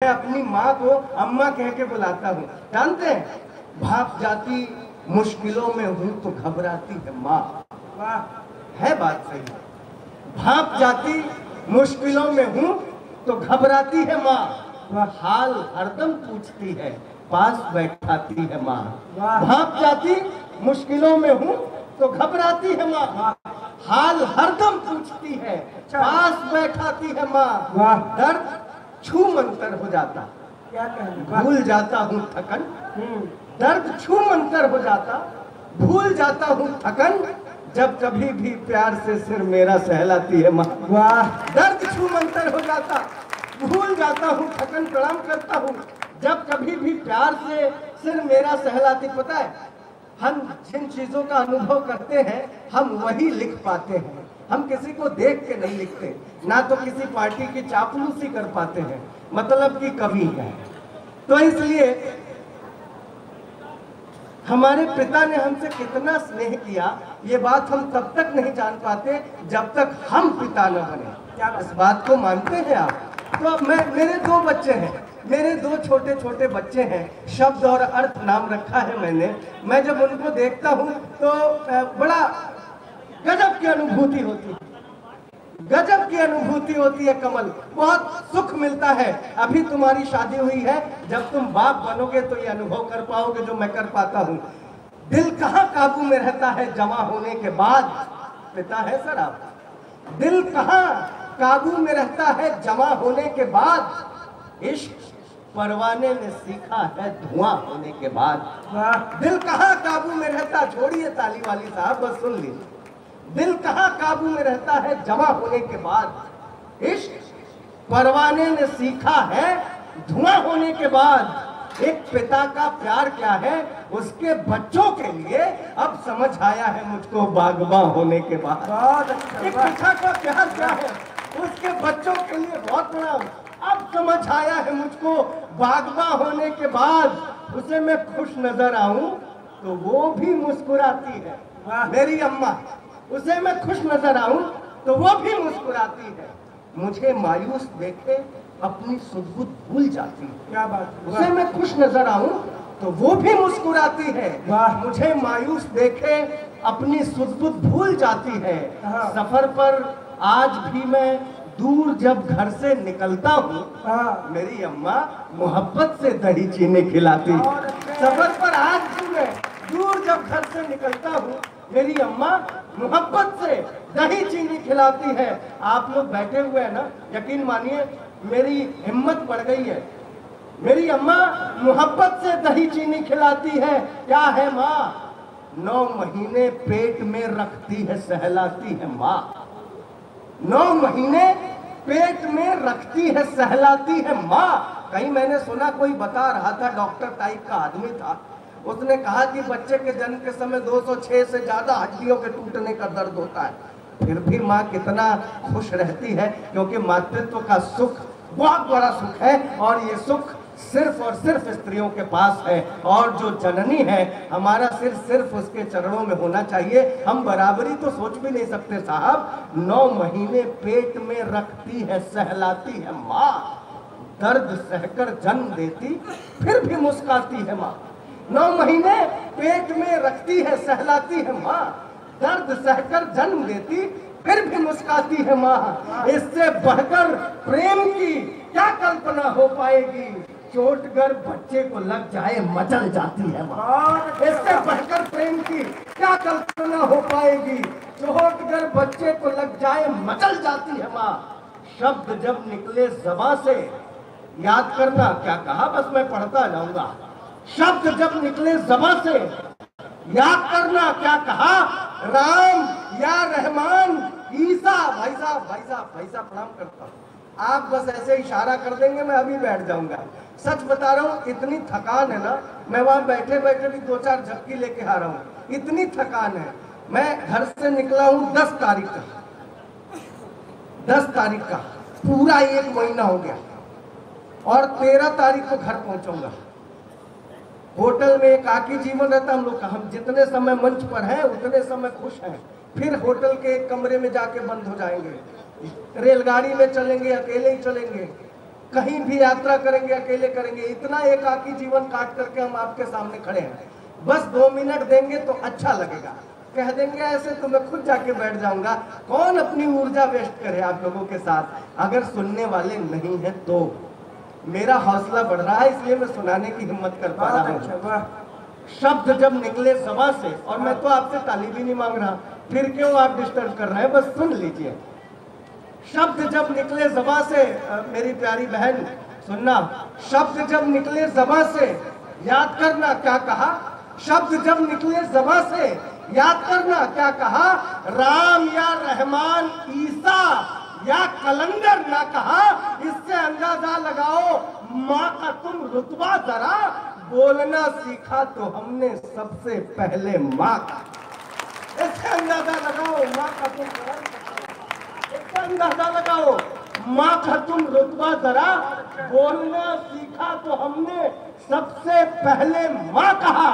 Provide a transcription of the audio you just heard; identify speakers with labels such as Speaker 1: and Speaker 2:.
Speaker 1: मैं अपनी माँ को अम्मा कह के बुलाता हूँ। जानते हैं, भाप जाती मुश्किलों में हूँ तो घबराती है माँ। वाह, है बात सही। भाप जाती मुश्किलों में हूँ तो घबराती है माँ, हाल हरदम पूछती है, पास बैठाती है माँ। भाप जाती मुश्किलों में हूँ तो घबराती है माँ, हाल हरदम पूछती है, पास बैठाती है माँ। दर्द छू मंतर हो जाता, क्या कहना, भूल जाता हूँ थकन। दर्द छू मंतर हो जाता, भूल जाता हूँ थकन, जब कभी भी प्यार से सिर मेरा सहलाती है माँ। वाह, दर्द छू मंतर हो जाता, भूल जाता हूँ थकन, प्रणाम करता हूँ, जब कभी भी प्यार से सिर मेरा सहलाती। पता है, हम जिन चीजों का अनुभव करते हैं हम वही लिख पाते हैं। हम किसी को देख के नहीं लिखते, ना तो किसी पार्टी की चापलूसी कर पाते हैं, मतलब की कवि है। तो इसलिए हमारे पिता ने हमसे कितना स्नेह किया, ये बात हम तब तक नहीं जान पाते जब तक हम पिता न बने। क्या इस बात को मानते हैं आप? तो मेरे 2 बच्चे हैं, मेरे 2 छोटे छोटे बच्चे हैं, शब्द और अर्थ नाम रखा है मैंने। मैं जब उनको देखता हूँ तो बड़ा गजब की अनुभूति होती है, गजब की अनुभूति होती है कमल, बहुत सुख मिलता है। अभी तुम्हारी शादी हुई है, जब तुम बाप बनोगे तो ये अनुभव कर पाओगे जो मैं कर पाता हूँ। दिल कहाँ काबू में रहता है जमा होने के बाद? पिता है सर आप, दिल कहाँ काबू में रहता है जमा होने के बाद? इश्क परवाने ने सीखा है धुआं होने के बाद। दिल कहाँ काबू में रहता, छोड़िए ताली वाली साहब, बस सुन लीजिए। दिल कहाँ काबू में रहता है जमा होने के बाद? इश्क परवाने ने सीखा है धुआं होने के बाद। एक पिता का प्यार क्या है उसके बच्चों के लिए अब समझ आया है मुझको बागबां होने के बाद। एक पिता का प्यार क्या है उसके बच्चों के लिए बहुत बड़ा अब समझ आया है मुझको बागबां होने के बाद। उसे मैं खुश नजर आऊं तो वो भी मुस्कुराती है, मेरी अम्मा। उसे मैं खुश नजर आऊं तो वो भी मुस्कुराती है, मुझे मायूस देखे अपनी सुध-बुध भूल जाती है। क्या बात है। उसे मैं खुश नजर आऊं तो वो भी मुस्कुराती है, मुझे मायूस देखे अपनी सुध-बुध भूल जाती है। सफर पर आज भी मैं दूर जब घर से निकलता हूँ, मेरी अम्मा मोहब्बत से दही चीनी खिलाती है। सफर पर आज भी मैं दूर जब घर से निकलता हूँ, मेरी अम्मा मोहब्बत से दही चीनी खिलाती है। आप लोग बैठे हुए हैं ना, यकीन मानिए मेरी हिम्मत बढ़ गई है। मेरी अम्मा मोहब्बत से दही चीनी खिलाती है। क्या है माँ? 9 महीने पेट में रखती है, सहलाती है माँ। 9 महीने पेट में रखती है, सहलाती है माँ। कहीं मैंने सुना, कोई बता रहा था, डॉक्टर टाइप का आदमी था, उसने कहा कि बच्चे के जन्म के समय 206 से ज्यादा हड्डियों के टूटने का दर्द होता है, फिर भी माँ कितना खुश रहती है, क्योंकि मातृत्व का सुख बहुत बड़ा सुख है और ये सुख सिर्फ और सिर्फ स्त्रियों के पास है। और जो जननी है, हमारा सिर सिर्फ उसके चरणों में होना चाहिए। हम बराबरी तो सोच भी नहीं सकते साहब। 9 महीने पेट में रखती है, सहलाती है माँ, दर्द सहकर जन्म देती फिर भी मुस्कुराती है माँ। 9 महीने पेट में रखती है, सहलाती है माँ, दर्द सहकर जन्म देती फिर भी मुस्कुराती है माँ। इससे बढ़कर प्रेम की क्या कल्पना हो पाएगी? चोटगर बच्चे को लग जाए मचल जाती है माँ। इससे बढ़कर प्रेम की क्या कल्पना हो पाएगी? चोटगर बच्चे को लग जाए मचल जाती है माँ। शब्द जब निकले ज़बां से, याद करना क्या कहा, बस मैं पढ़ता जाऊंगा। शब्द जब निकले ज़बां से, याद करना क्या कहा, राम या रहमान ईसा। भाई साहब प्रणाम करता हूँ। आप बस ऐसे इशारा कर देंगे, मैं अभी बैठ जाऊंगा। सच बता रहा हूँ, इतनी थकान है ना, मैं वहां बैठे बैठे भी 2-4 झपकी लेके आ रहा हूँ, इतनी थकान है। मैं घर से निकला हूँ 10 तारीख का, 10 तारीख का पूरा 1 महीना हो गया और 13 तारीख को घर पहुंचूंगा। होटल में एकाकी जीवन रहता हम लोग का। हम जितने समय मंच पर हैं उतने समय खुश हैं, फिर होटल के एक कमरे में जाके बंद हो जाएंगे। रेलगाड़ी में चलेंगे, अकेले ही चलेंगे, कहीं भी यात्रा करेंगे, अकेले करेंगे, इतना एकाकी जीवन काट करके हम आपके सामने खड़े हैं। बस 2 मिनट देंगे तो अच्छा लगेगा, कह देंगे ऐसे तो मैं खुद जाके बैठ जाऊंगा। कौन अपनी ऊर्जा वेस्ट करे आप लोगों के साथ अगर सुनने वाले नहीं है तो। मेरा हौसला बढ़ रहा है इसलिए मैं सुनाने की हिम्मत कर पा रहा हूँ। शब्द जब निकले ज़बां से, और मैं तो आपसे ताली भी नहीं मांग रहा, फिर क्यों आप डिस्टर्ब कर रहे हैं, बस सुन लीजिए। शब्द जब निकले ज़बां से, मेरी प्यारी बहन सुनना, शब्द जब निकले ज़बां से याद करना क्या कहा, शब्द जब निकले ज़बां से याद करना क्या कहा, राम या रहमान ईसा या कलंदर ना कहा। इससे अंदाजा लगाओ माँ का तुम रुतबा जरा, बोलना सीखा तो हमने सबसे पहले माँ का। इससे अंदाजा लगाओ माँ का तुम, इससे अंदाजा लगाओ माँ का तुम रुतबा जरा, बोलना सीखा तो हमने सबसे पहले माँ कहा।